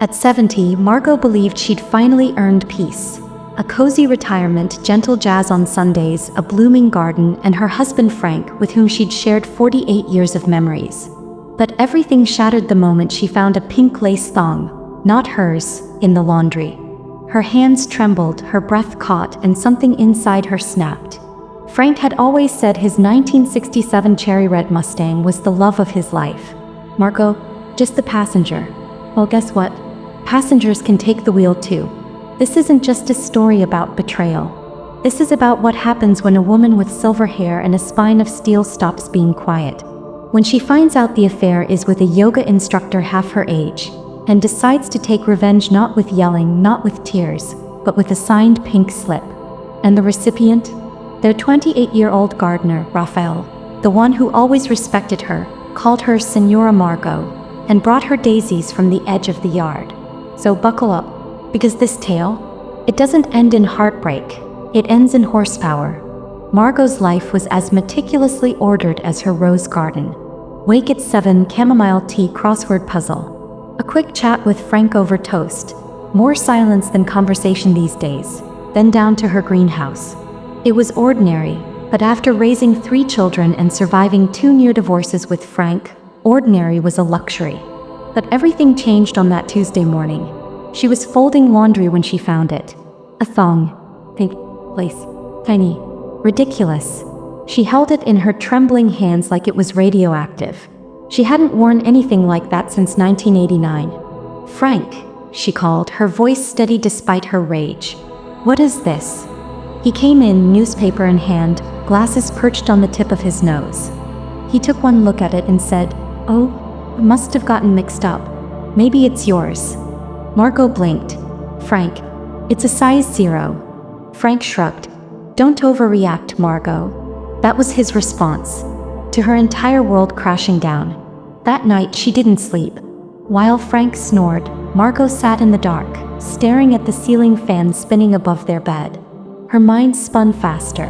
At 70, Margot believed she'd finally earned peace. A cozy retirement, gentle jazz on Sundays, a blooming garden, and her husband Frank, with whom she'd shared 48 years of memories. But everything shattered the moment she found a pink lace thong, not hers, in the laundry. Her hands trembled, her breath caught, and something inside her snapped. Frank had always said his 1967 cherry red Mustang was the love of his life. Margot, just the passenger. Well, guess what? Passengers can take the wheel too. This isn't just a story about betrayal. This is about what happens when a woman with silver hair and a spine of steel stops being quiet. When she finds out the affair is with a yoga instructor half her age, and decides to take revenge not with yelling, not with tears, but with a signed pink slip. And the recipient? Their 28-year-old gardener, Raphael, the one who always respected her, called her Senora Margot, and brought her daisies from the edge of the yard. So buckle up, because this tale, it doesn't end in heartbreak, it ends in horsepower. Margot's life was as meticulously ordered as her rose garden. Wake at 7, chamomile tea crossword puzzle. A quick chat with Frank over toast. More silence than conversation these days. Then down to her greenhouse. It was ordinary, but after raising 3 children and surviving 2 near divorces with Frank, ordinary was a luxury. But everything changed on that Tuesday morning. She was folding laundry when she found it. A thong. Pink. Lace. Tiny. Ridiculous. She held it in her trembling hands like it was radioactive. She hadn't worn anything like that since 1989. Frank, she called, her voice steady despite her rage. What is this? He came in, newspaper in hand, glasses perched on the tip of his nose. He took one look at it and said, "Oh, must have gotten mixed up. Maybe it's yours." Margot blinked. "Frank, it's a size 0. Frank shrugged. "Don't overreact, Margot." That was his response to her entire world crashing down. That night she didn't sleep. While Frank snored, Margot sat in the dark, staring at the ceiling fan spinning above their bed. Her mind spun faster.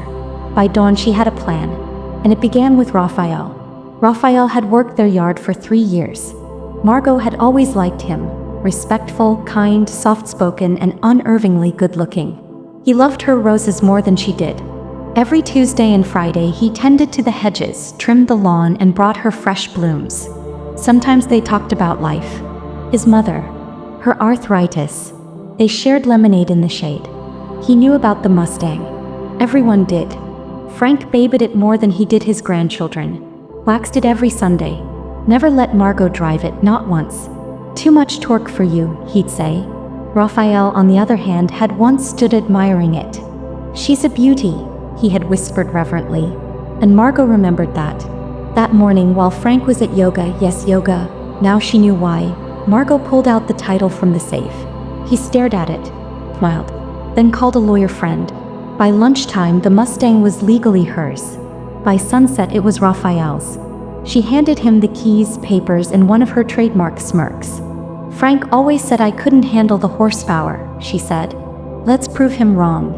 By dawn she had a plan, and it began with Raphael. Raphael had worked their yard for 3 years. Margot had always liked him, respectful, kind, soft-spoken, and unervingly good-looking. He loved her roses more than she did. Every Tuesday and Friday he tended to the hedges, trimmed the lawn, and brought her fresh blooms. Sometimes they talked about life. His mother, her arthritis. They shared lemonade in the shade. He knew about the Mustang. Everyone did. Frank babied it more than he did his grandchildren. Waxed it every Sunday. Never let Margot drive it, not once. "Too much torque for you," he'd say. Raphael, on the other hand, had once stood admiring it. "She's a beauty," he had whispered reverently. And Margot remembered that. That morning, while Frank was at yoga, yes, yoga, now she knew why, Margot pulled out the title from the safe. He stared at it, smiled, then called a lawyer friend. By lunchtime, the Mustang was legally hers. By sunset, it was Raphael's. She handed him the keys, papers, and one of her trademark smirks. "Frank always said I couldn't handle the horsepower," she said. "Let's prove him wrong."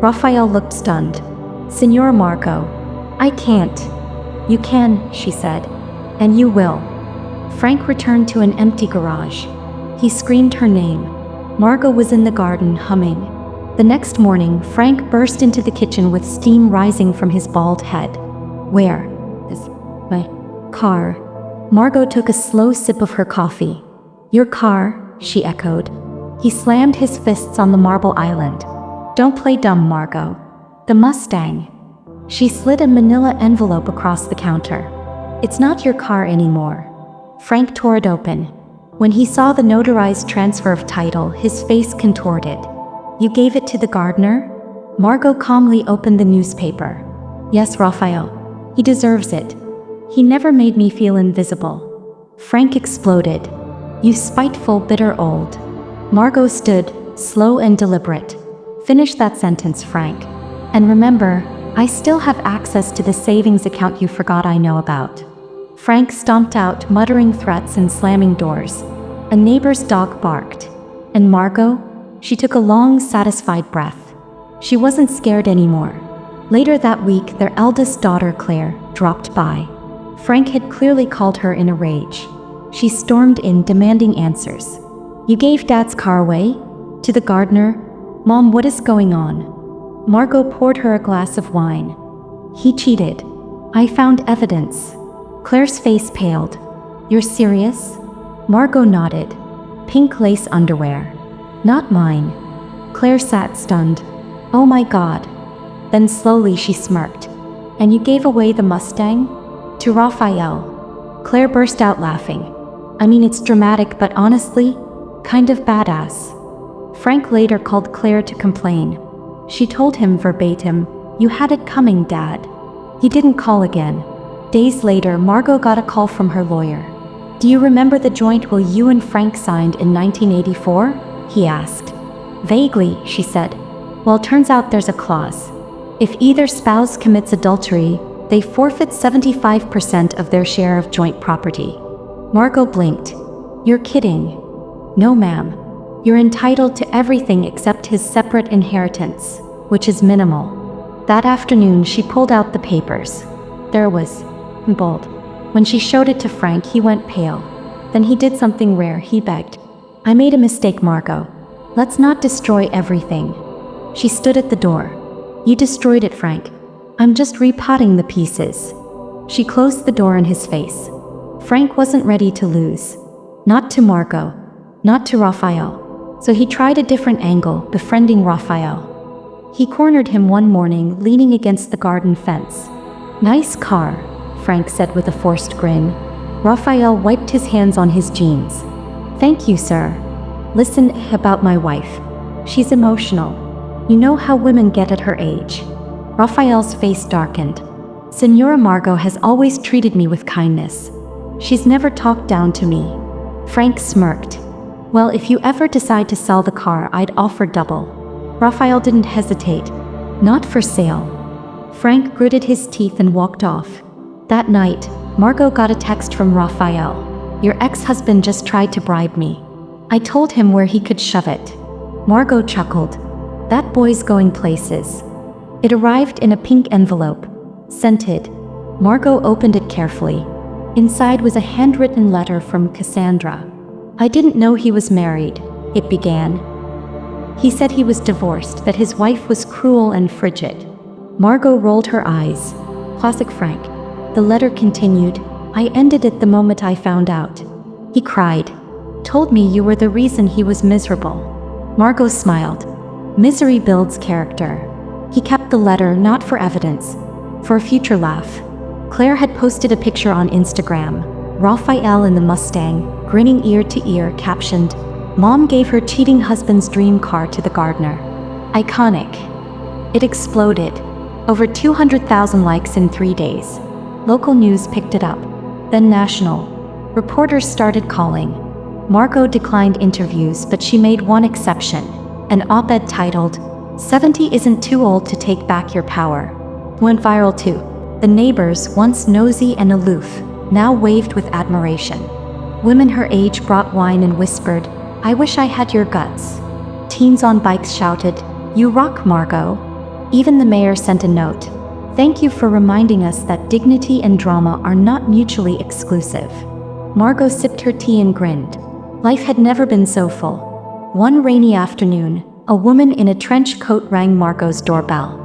Raphael looked stunned. "Senora Margot, I can't." "You can," she said. "And you will." Frank returned to an empty garage. He screamed her name. Margot was in the garden, humming. The next morning, Frank burst into the kitchen with steam rising from his bald head. "Where is my car?" Margot took a slow sip of her coffee. "Your car," she echoed. He slammed his fists on the marble island. "Don't play dumb, Margot. The Mustang." She slid a manila envelope across the counter. "It's not your car anymore." Frank tore it open. When he saw the notarized transfer of title, his face contorted. "You gave it to the gardener?" Margot calmly opened the newspaper. "Yes, Raphael. He deserves it. He never made me feel invisible." Frank exploded. "You spiteful, bitter old." Margot stood, slow and deliberate. "Finish that sentence, Frank. And remember, I still have access to the savings account you forgot I know about." Frank stomped out, muttering threats and slamming doors. A neighbor's dog barked. And Margot? She took a long, satisfied breath. She wasn't scared anymore. Later that week, their eldest daughter, Claire, dropped by. Frank had clearly called her in a rage. She stormed in, demanding answers. You gave Dad's car away? To the gardener? Mom, what is going on? Margot poured her a glass of wine. He cheated. I found evidence. Claire's face paled. You're serious? Margot nodded. Pink lace underwear. Not mine. Claire sat stunned. Oh my God. Then slowly she smirked. And you gave away the Mustang? To Raphael. Claire burst out laughing. I mean, it's dramatic, but honestly, kind of badass. Frank later called Claire to complain. She told him verbatim, "You had it coming, Dad." He didn't call again. Days later, Margot got a call from her lawyer. Do you remember the joint will you and Frank signed in 1984? He asked. Vaguely, she said. Well, turns out there's a clause. If either spouse commits adultery, they forfeit 75% of their share of joint property. Margot blinked. You're kidding. No, ma'am. You're entitled to everything except his separate inheritance, which is minimal. That afternoon, she pulled out the papers. There was bold. When she showed it to Frank, he went pale. Then he did something rare. He begged. I made a mistake, Margot. Let's not destroy everything. She stood at the door. You destroyed it, Frank. I'm just repotting the pieces. She closed the door in his face. Frank wasn't ready to lose. Not to Margot. Not to Raphael. So he tried a different angle, befriending Raphael. He cornered him one morning, leaning against the garden fence. Nice car, Frank said with a forced grin. Raphael wiped his hands on his jeans. Thank you, sir. Listen about my wife. She's emotional. You know how women get at her age. Raphael's face darkened. Senora Margot has always treated me with kindness. She's never talked down to me. Frank smirked. Well, if you ever decide to sell the car, I'd offer double. Raphael didn't hesitate. Not for sale. Frank gritted his teeth and walked off. That night, Margot got a text from Raphael. Your ex-husband just tried to bribe me. I told him where he could shove it. Margot chuckled. That boy's going places. It arrived in a pink envelope. Scented. Margot opened it carefully. Inside was a handwritten letter from Cassandra. I didn't know he was married, it began. He said he was divorced, that his wife was cruel and frigid. Margot rolled her eyes. Classic Frank. The letter continued. I ended it the moment I found out. He cried. Told me you were the reason he was miserable. Margot smiled. Misery builds character. He kept the letter not for evidence, for a future laugh. Claire had posted a picture on Instagram. Raphael in the Mustang, grinning ear to ear, captioned, Mom gave her cheating husband's dream car to the gardener. Iconic. It exploded. Over 200,000 likes in 3 days. Local news picked it up. Then national. Reporters started calling. Margot declined interviews, but she made one exception. An op-ed titled, 70 isn't too old to take back your power. Went viral too. The neighbors, once nosy and aloof, now waved with admiration. Women her age brought wine and whispered, I wish I had your guts. Teens on bikes shouted, You rock, Margot. Even the mayor sent a note. Thank you for reminding us that dignity and drama are not mutually exclusive. Margot sipped her tea and grinned. Life had never been so full. One rainy afternoon, a woman in a trench coat rang Margot's doorbell.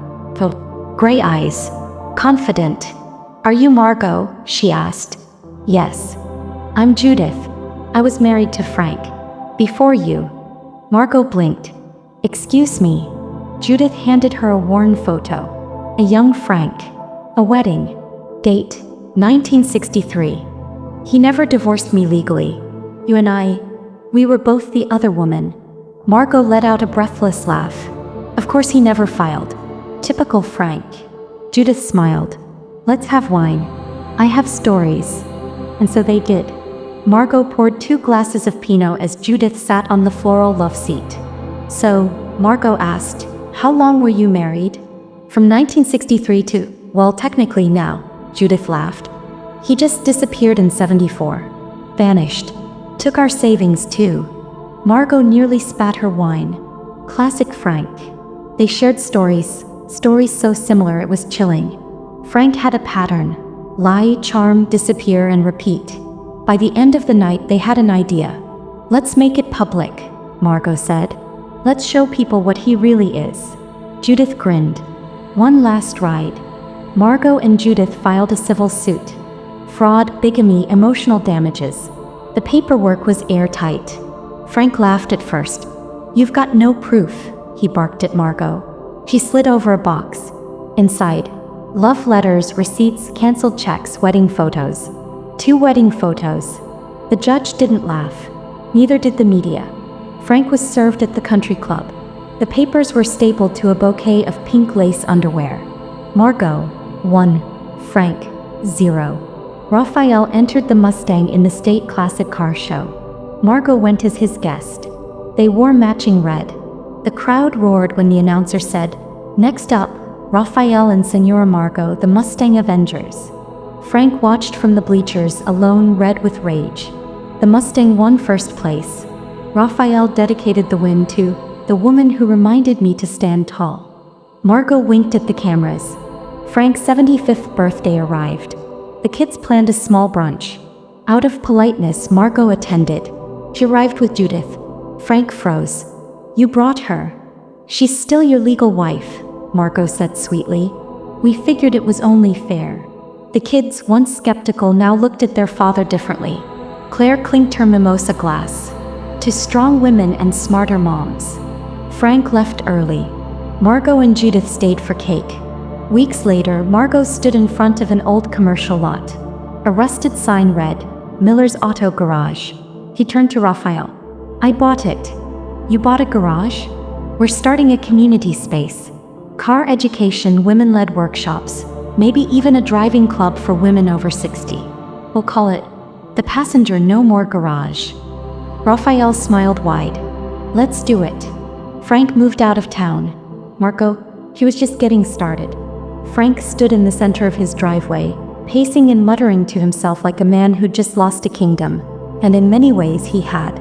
Gray eyes. Confident. Are you Margot? She asked. Yes. I'm Judith. I was married to Frank. Before you. Margot blinked. Excuse me. Judith handed her a worn photo. A young Frank. A wedding. Date, 1963. He never divorced me legally. You and I, we were both the other woman. Margot let out a breathless laugh. Of course he never filed. Typical Frank. Judith smiled. Let's have wine. I have stories. And so they did. Margot poured 2 glasses of Pinot as Judith sat on the floral love seat. So, Margot asked, how long were you married? From 1963 to, well, technically now, Judith laughed. He just disappeared in 74. Vanished. Took our savings too. Margot nearly spat her wine. Classic Frank. They shared stories so similar it was chilling. Frank had a pattern. Lie, charm, disappear, and repeat. By the end of the night, they had an idea. "Let's make it public," Margot said. "Let's show people what he really is." Judith grinned. One last ride. Margot and Judith filed a civil suit. Fraud, bigamy, emotional damages. The paperwork was airtight. Frank laughed at first. "You've got no proof," he barked at Margot. She slid over a box. Inside, love letters, receipts, canceled checks, wedding photos. 2 wedding photos. The judge didn't laugh. Neither did the media. Frank was served at the country club. The papers were stapled to a bouquet of pink lace underwear. Margot, 1. Frank, 0. Raphael entered the Mustang in the state classic car show. Margot went as his guest. They wore matching red. The crowd roared when the announcer said, "Next up, Raphael and Senora Margot, the Mustang Avengers." Frank watched from the bleachers, alone, red with rage. The Mustang won first place. Raphael dedicated the win to "the woman who reminded me to stand tall." Margot winked at the cameras. Frank's 75th birthday arrived. The kids planned a small brunch. Out of politeness, Margot attended. She arrived with Judith. Frank froze. "You brought her." "She's still your legal wife," Margot said sweetly. "We figured it was only fair." The kids, once skeptical, now looked at their father differently. Claire clinked her mimosa glass. "To strong women and smarter moms." Frank left early. Margot and Judith stayed for cake. Weeks later, Margot stood in front of an old commercial lot. A rusted sign read, "Miller's Auto Garage." He turned to Raphael. "I bought it." "You bought a garage?" "We're starting a community space. Car education, women-led workshops, maybe even a driving club for women over 60. We'll call it the Passenger No More Garage." Raphael smiled wide. "Let's do it." Frank moved out of town. Margot, he was just getting started. Frank stood in the center of his driveway, pacing and muttering to himself like a man who'd just lost a kingdom. And in many ways he had.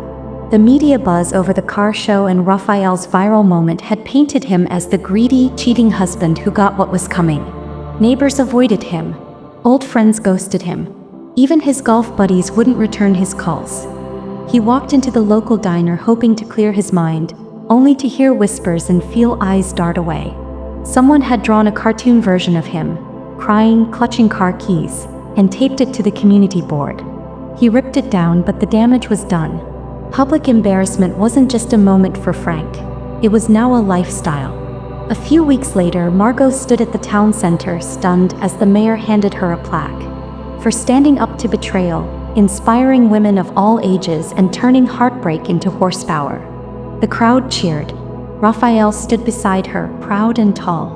The media buzz over the car show and Raphael's viral moment had painted him as the greedy, cheating husband who got what was coming. Neighbors avoided him. Old friends ghosted him. Even his golf buddies wouldn't return his calls. He walked into the local diner hoping to clear his mind, only to hear whispers and feel eyes dart away. Someone had drawn a cartoon version of him, crying, clutching car keys, and taped it to the community board. He ripped it down, but the damage was done. Public embarrassment wasn't just a moment for Frank. It was now a lifestyle. A few weeks later, Margot stood at the town center, stunned, as the mayor handed her a plaque. For standing up to betrayal, inspiring women of all ages and turning heartbreak into horsepower. The crowd cheered. Raphael stood beside her, proud and tall.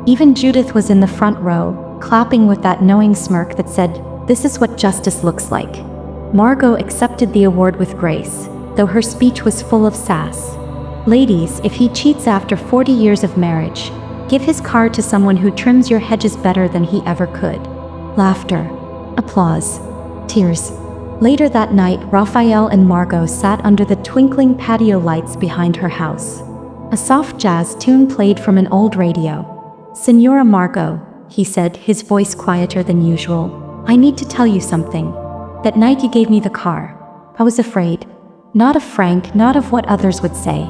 Even Judith was in the front row, clapping with that knowing smirk that said, "This is what justice looks like." Margot accepted the award with grace, though her speech was full of sass. "Ladies, if he cheats after 40 years of marriage, give his car to someone who trims your hedges better than he ever could." Laughter. Applause. Tears. Later that night, Raphael and Margot sat under the twinkling patio lights behind her house. A soft jazz tune played from an old radio. "Senora Margot," he said, his voice quieter than usual, "I need to tell you something. That night you gave me the car. I was afraid. Not of Frank, not of what others would say,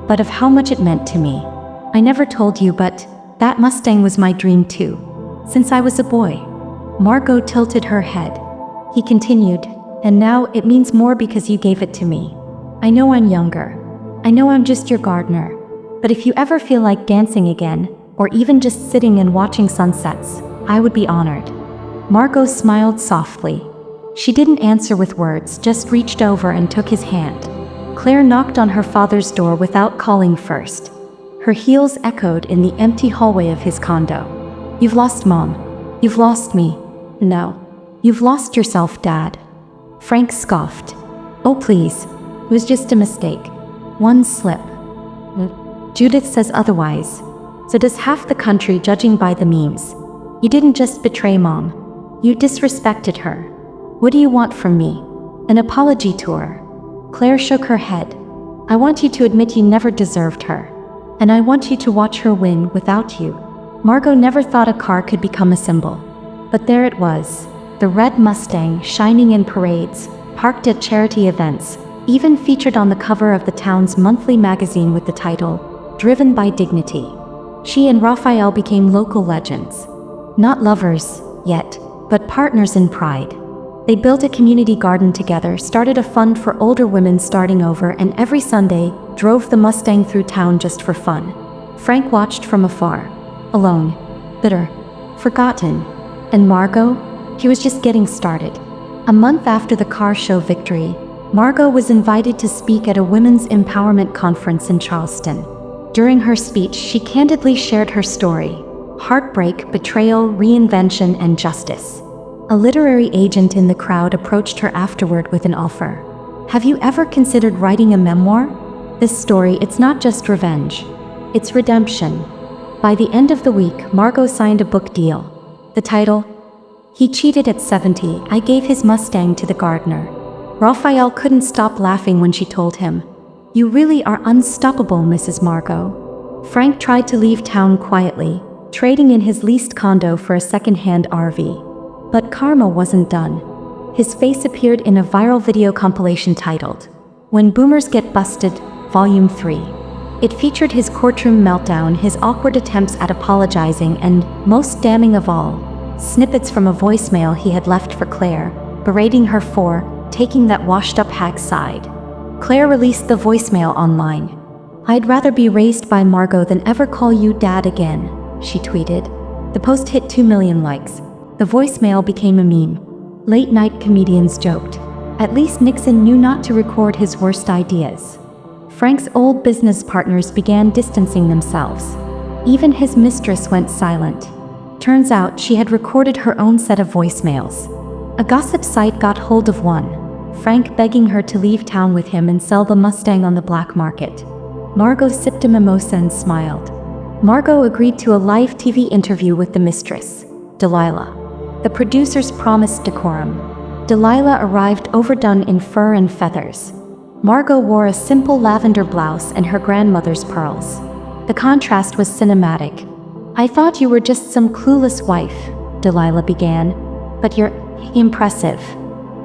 but of how much it meant to me. I never told you, but that Mustang was my dream too. Since I was a boy." Margot tilted her head. He continued, "And now it means more because you gave it to me. I know I'm younger. I know I'm just your gardener. But if you ever feel like dancing again, or even just sitting and watching sunsets, I would be honored." Margot smiled softly. She didn't answer with words, just reached over and took his hand. Claire knocked on her father's door without calling first. Her heels echoed in the empty hallway of his condo. "You've lost Mom. You've lost me. No. You've lost yourself, Dad." Frank scoffed. "Oh please. It was just a mistake. One slip." "Judith says otherwise. So does half the country, judging by the memes. You didn't just betray Mom. You disrespected her. What do you want from me? An apology tour?" Claire shook her head. "I want you to admit you never deserved her. And I want you to watch her win without you." Margot never thought a car could become a symbol. But there it was. The red Mustang, shining in parades, parked at charity events, even featured on the cover of the town's monthly magazine with the title, Driven by Dignity. She and Raphael became local legends. Not lovers, yet, but partners in pride. They built a community garden together, started a fund for older women starting over, and every Sunday, drove the Mustang through town just for fun. Frank watched from afar, alone, bitter, forgotten. And Margot? He was just getting started. A month after the car show victory, Margot was invited to speak at a women's empowerment conference in Charleston. During her speech, she candidly shared her story: heartbreak, betrayal, reinvention, and justice. A literary agent in the crowd approached her afterward with an offer. Have you ever considered writing a memoir? This story, it's not just revenge. It's redemption. By the end of the week, Margot signed a book deal. The title? He Cheated at 70, I Gave His Mustang to the Gardener. Raphael couldn't stop laughing when she told him, "You really are unstoppable, Mrs. Margot." Frank tried to leave town quietly, trading in his leased condo for a second-hand RV. But karma wasn't done. His face appeared in a viral video compilation titled, When Boomers Get Busted, Volume 3. It featured his courtroom meltdown, his awkward attempts at apologizing, and, most damning of all, snippets from a voicemail he had left for Claire, berating her for taking that washed-up hack's side. Claire released the voicemail online. "I'd rather be raised by Margot than ever call you Dad again," she tweeted. The post hit 2 million likes. The voicemail became a meme. Late-night comedians joked. At least Nixon knew not to record his worst ideas. Frank's old business partners began distancing themselves. Even his mistress went silent. Turns out she had recorded her own set of voicemails. A gossip site got hold of one, Frank begging her to leave town with him and sell the Mustang on the black market. Margot sipped a mimosa and smiled. Margot agreed to a live TV interview with the mistress, Delilah. The producers promised decorum. Delilah arrived overdone in fur and feathers. Margot wore a simple lavender blouse and her grandmother's pearls. The contrast was cinematic. "I thought you were just some clueless wife," Delilah began. "But you're impressive."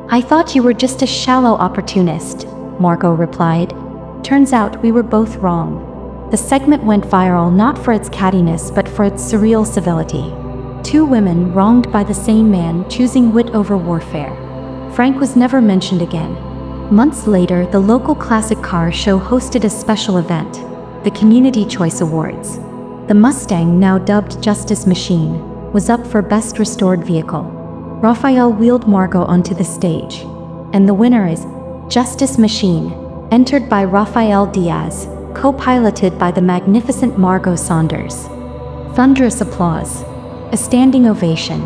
"I thought you were just a shallow opportunist," Margot replied. "Turns out we were both wrong." The segment went viral not for its cattiness but for its surreal civility. Two women wronged by the same man choosing wit over warfare. Frank was never mentioned again. Months later, the local classic car show hosted a special event, the Community Choice Awards. The Mustang, now dubbed Justice Machine, was up for Best Restored Vehicle. Raphael wheeled Margot onto the stage. And the winner is Justice Machine, entered by Raphael Diaz, co-piloted by the magnificent Margot Saunders. Thunderous applause. A standing ovation.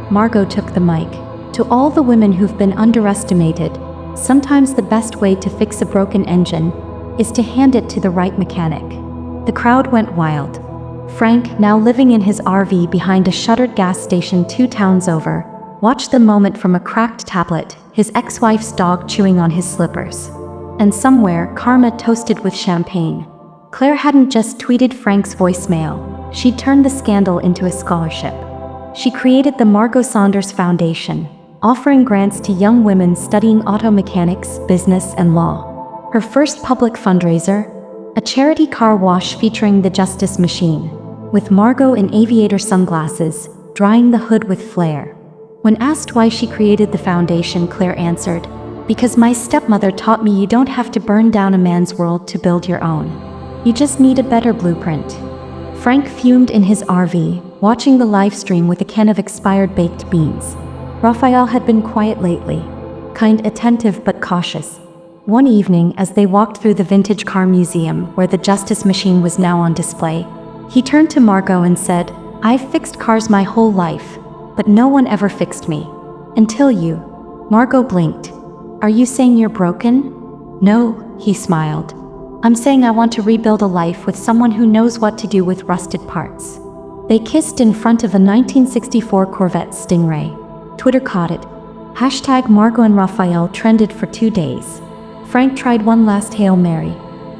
Margot took the mic. "To all the women who've been underestimated, sometimes the best way to fix a broken engine is to hand it to the right mechanic." The crowd went wild. Frank, now living in his RV behind a shuttered gas station 2 towns over, watched the moment from a cracked tablet, his ex-wife's dog chewing on his slippers. And somewhere, karma toasted with champagne. Claire hadn't just tweeted Frank's voicemail, she'd turned the scandal into a scholarship. She created the Margot Saunders Foundation, offering grants to young women studying auto mechanics, business, and law. Her first public fundraiser? A charity car wash featuring the Justice Machine, with Margot in aviator sunglasses, drying the hood with flair. When asked why she created the foundation, Claire answered, "Because my stepmother taught me you don't have to burn down a man's world to build your own. You just need a better blueprint." Frank fumed in his RV, watching the live stream with a can of expired baked beans. Raphael had been quiet lately, kind, attentive but cautious. One evening, as they walked through the vintage car museum where the Justice Machine was now on display, he turned to Margot and said, "I've fixed cars my whole life, but no one ever fixed me. Until you." Margot blinked. "Are you saying you're broken?" "No," he smiled. "I'm saying I want to rebuild a life with someone who knows what to do with rusted parts." They kissed in front of a 1964 Corvette Stingray. Twitter caught it. Hashtag Margot and Raphael trended for 2 days. Frank tried one last Hail Mary.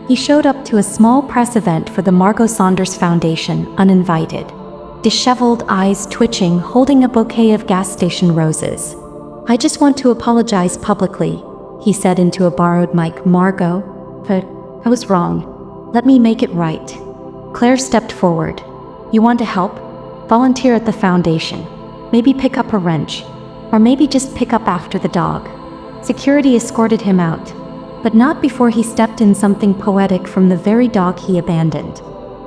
He showed up to a small press event for the Margot Saunders Foundation, uninvited. Disheveled, eyes twitching, holding a bouquet of gas station roses. "I just want to apologize publicly," he said into a borrowed mic. Margot, but I was wrong. Let me make it right. Claire stepped forward. You want to help? Volunteer at the foundation. Maybe pick up a wrench. Or maybe just pick up after the dog. Security escorted him out, but not before he stepped in something poetic from the very dog he abandoned.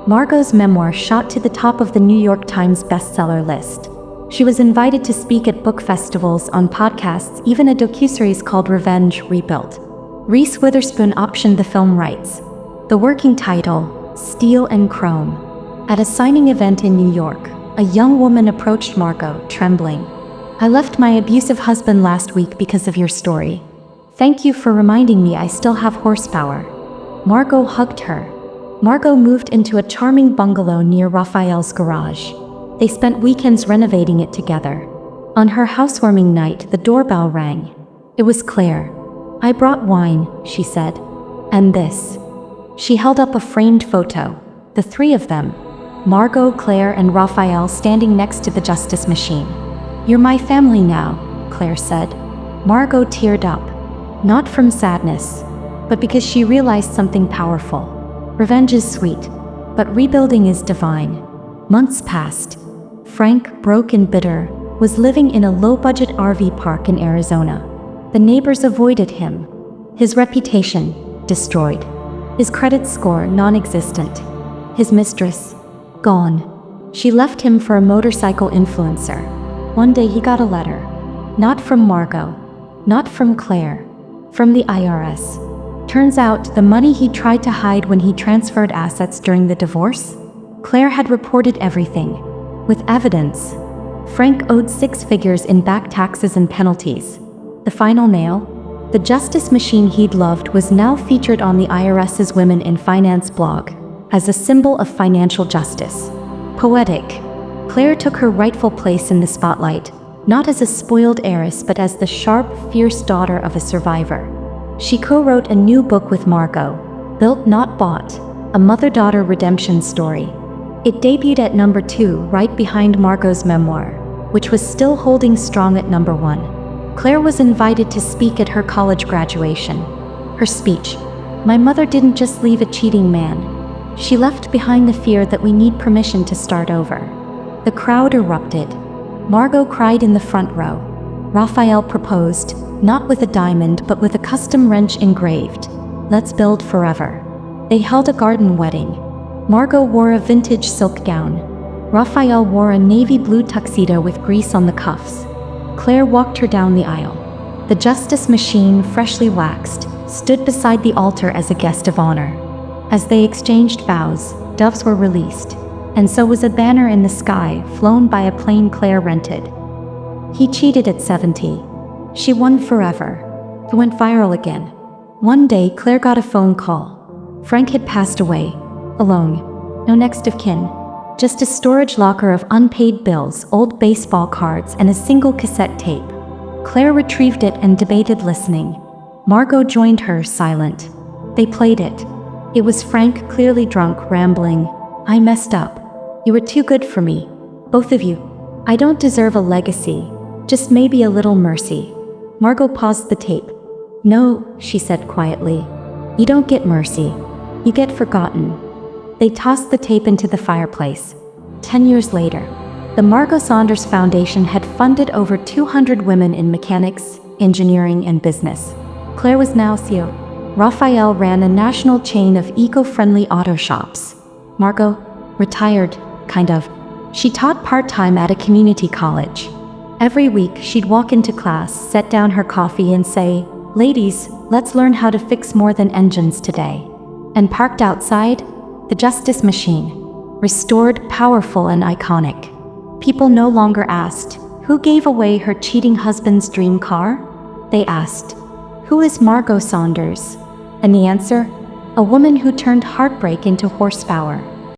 Margot's memoir shot to the top of the New York Times bestseller list. She was invited to speak at book festivals, on podcasts, even a docuseries called Revenge Rebuilt. Reese Witherspoon optioned the film rights. The working title, Steel and Chrome. At a signing event in New York, a young woman approached Margot, trembling. I left my abusive husband last week because of your story. Thank you for reminding me I still have horsepower. Margot hugged her. Margot moved into a charming bungalow near Raphael's garage. They spent weekends renovating it together. On her housewarming night, the doorbell rang. It was Claire. I brought wine, she said. And this. She held up a framed photo. The three of them. Margot, Claire, and Raphael standing next to the justice machine. You're my family now, Claire said. Margot teared up. Not from sadness, but because she realized something powerful. Revenge is sweet, but rebuilding is divine. Months passed. Frank, broke and bitter, was living in a low-budget RV park in Arizona. The neighbors avoided him. His reputation, destroyed. His credit score, non-existent. His mistress, gone. She left him for a motorcycle influencer. One day he got a letter. Not from Margot. Not from Claire. From the IRS. Turns out the money he tried to hide when he transferred assets during the divorce? Claire had reported everything. With evidence. Frank owed 6 figures in back taxes and penalties. The final nail? The justice machine he'd loved was now featured on the IRS's Women in Finance blog as a symbol of financial justice. Poetic. Claire took her rightful place in the spotlight, not as a spoiled heiress but as the sharp, fierce daughter of a survivor. She co-wrote a new book with Margot, Built Not Bought, a mother-daughter redemption story. It debuted at number 2, right behind Margot's memoir, which was still holding strong at number 1. Claire was invited to speak at her college graduation. Her speech, "My mother didn't just leave a cheating man. She left behind the fear that we need permission to start over." The crowd erupted. Margot cried in the front row. Raphael proposed, not with a diamond but with a custom wrench engraved, "Let's build forever." They held a garden wedding. Margot wore a vintage silk gown. Raphael wore a navy blue tuxedo with grease on the cuffs. Claire walked her down the aisle. The justice machine, freshly waxed, stood beside the altar as a guest of honor. As they exchanged vows, doves were released, and so was a banner in the sky, flown by a plane Claire rented. He cheated at 70. She won forever. It went viral again. One day, Claire got a phone call. Frank had passed away. Alone. No next of kin. Just a storage locker of unpaid bills, old baseball cards, and a single cassette tape. Claire retrieved it and debated listening. Margot joined her, silent. They played it. It was Frank, clearly drunk, rambling. "I messed up. You were too good for me. Both of you. I don't deserve a legacy. Just maybe a little mercy." Margot paused the tape. "No," she said quietly. "You don't get mercy. You get forgotten." They tossed the tape into the fireplace. 10 years later, the Margot Saunders Foundation had funded over 200 women in mechanics, engineering, and business. Claire was now CEO. Raphael ran a national chain of eco-friendly auto shops. Margot, retired, kind of. She taught part-time at a community college. Every week, she'd walk into class, set down her coffee, and say, "Ladies, let's learn how to fix more than engines today." And parked outside, the justice machine, restored, powerful, and iconic. People no longer asked, "Who gave away her cheating husband's dream car?" They asked, "Who is Margot Saunders?" And the answer? A woman who turned heartbreak into horsepower.